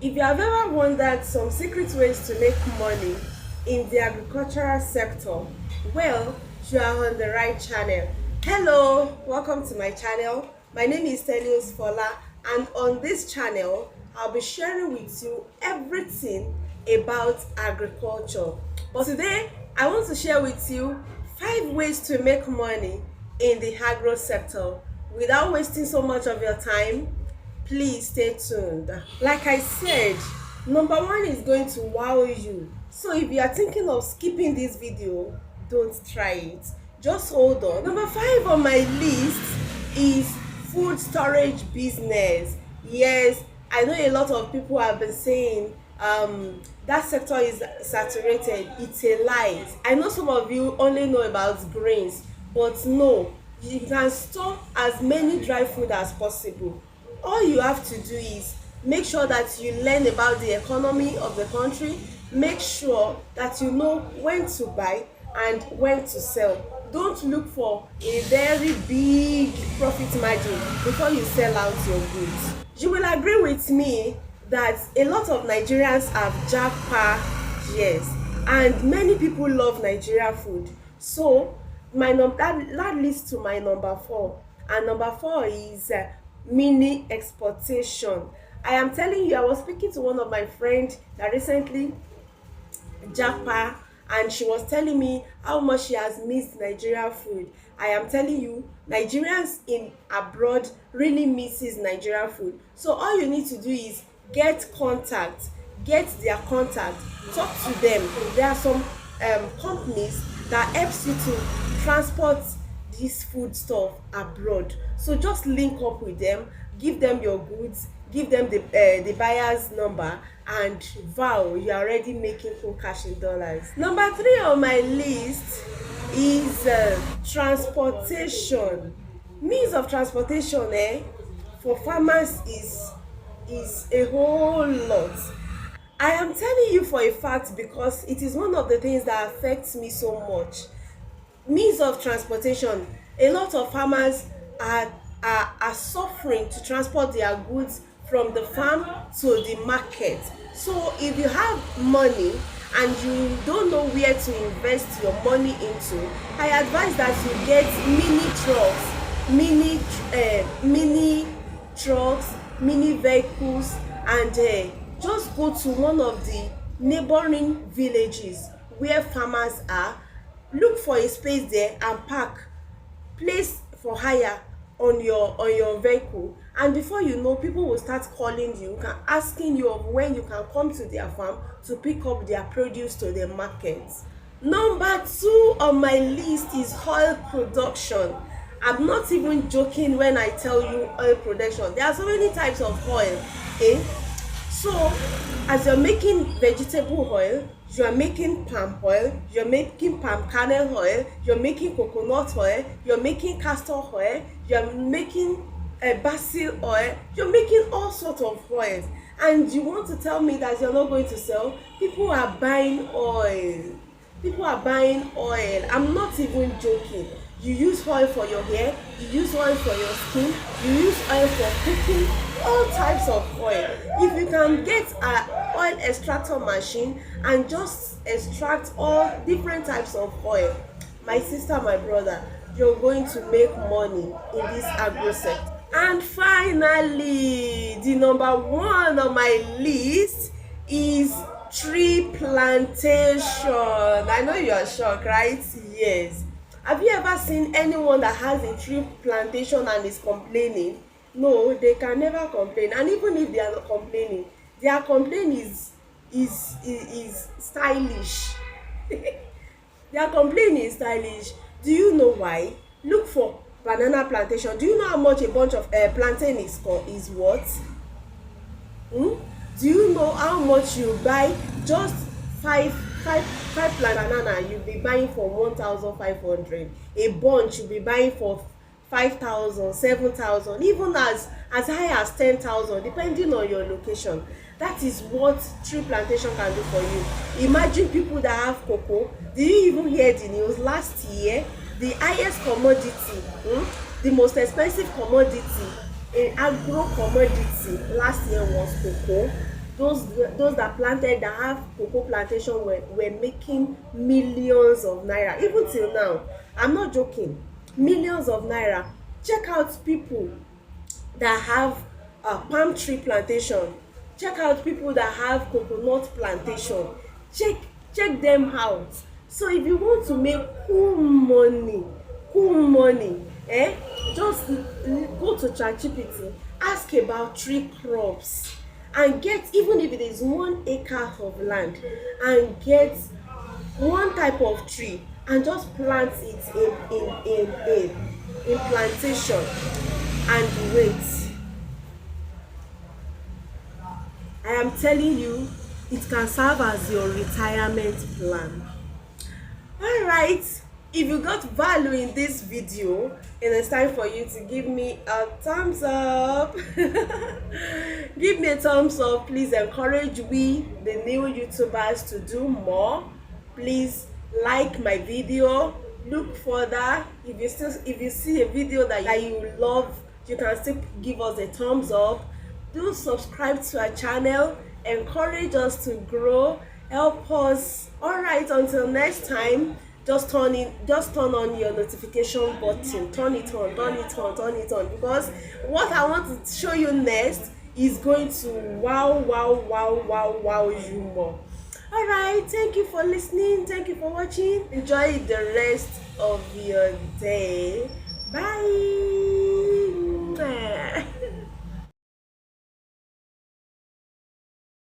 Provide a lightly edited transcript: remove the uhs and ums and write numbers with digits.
If you have ever wondered some secret ways to make money in the agricultural sector, well, you are on the right channel. Hello, welcome to my channel. My name is Telios Fola, and on this channel, I'll be sharing with you everything about agriculture. But today, I want to share with you 5 ways to make money in the agro sector without wasting so much of your time. Please stay tuned. Like I said, number one is going to wow you. So if you are thinking of skipping this video, don't try it. Just hold on. Number 5 on my list is food storage business. Yes, I know a lot of people have been saying that sector is saturated. It's a lie. I know some of you only know about grains, but no, you can store as many dry food as possible. All you have to do is make sure that you learn about the economy of the country. Make sure that you know when to buy and when to sell. Don't look for a very big profit margin before you sell out your goods. You will agree with me that a lot of Nigerians have japa, yes, and many people love Nigeria food. So that leads to my number 4, and number 4 is mini exportation. I am telling you, I was speaking to one of my friends that recently japa, and she was telling me how much she has missed Nigeria food. I am telling you, Nigerians in abroad really misses Nigeria food. So all you need to do is get their contact, talk to them. There are some companies that helps you to transport this food stuff abroad. So just link up with them, give them your goods, give them the buyer's number, and vow you are already making full cash in dollars. Number 3 on my list is transportation. Means of transportation for farmers is a whole lot. I am telling you for a fact because it is one of the things that affects me so much. Means of transportation, a lot of farmers are suffering to transport their goods from the farm to the market. So if you have money and you don't know where to invest your money into, I advise that you get mini trucks, mini vehicles, and just go to one of the neighboring villages where farmers are. Look for a space there and park, place for hire on your vehicle, and before you know, people will start calling you, asking you of when you can come to their farm to pick up their produce to the market. Number 2 on my list is oil production. I'm not even joking when I tell you oil production. There are so many types of oil. So as you're making vegetable oil, you are making palm oil, you're making palm kernel oil, you're making coconut oil, you're making castor oil, you're making basil oil, you're making all sorts of oils, and you want to tell me that you're not going to sell? People are buying oil. I'm not even joking. You use oil for your hair, you use oil for your skin, you use oil for cooking, all types of oil. If you can get an oil extractor machine and just extract all different types of oil, my sister, my brother, you're going to make money in this agro sector. And finally, the number 1 on my list is tree plantation. I know you are shocked, right? Yes. Have you ever seen anyone that has a tree plantation and is complaining? No, they can never complain. And even if they are not complaining, their complaint is stylish. Their complaint is stylish. Do you know why? Look for banana plantation. Do you know how much a bunch of plantain is worth? Do you know how much you buy? Just five banana you'll be buying for 1,500. A bunch you'll be buying for 5,000, 7,000, even as high as 10,000, depending on your location. That is what tree plantation can do for you. Imagine people that have cocoa. Did you even hear the news last year? The highest commodity, the most expensive commodity in agro commodity last year was cocoa. those that planted, that have cocoa plantation, were making millions of naira. Even till now, I'm not joking, millions of naira. Check out people that have palm tree plantation, check out people that have coconut plantation, check them out. So if you want to make cool money, just go to ChatGPT, ask about tree crops, and get, even if it is 1 acre of land, and get one type of tree and just plant it in plantation, and wait. I am telling you, it can serve as your retirement plan. Alright, if you got value in this video, it is time for you to give me a thumbs up. Give me a thumbs up. Please encourage we, the new YouTubers, to do more. Please like my video. Look further. If you see a video that you love, you can still give us a thumbs up. Do subscribe to our channel. Encourage us to grow. Help us. Alright, until next time, just turn on your notification button. Turn it on, because what I want to show you next is going to wow you more. Alright, thank you for listening, thank you for watching. Enjoy the rest of your day. Bye.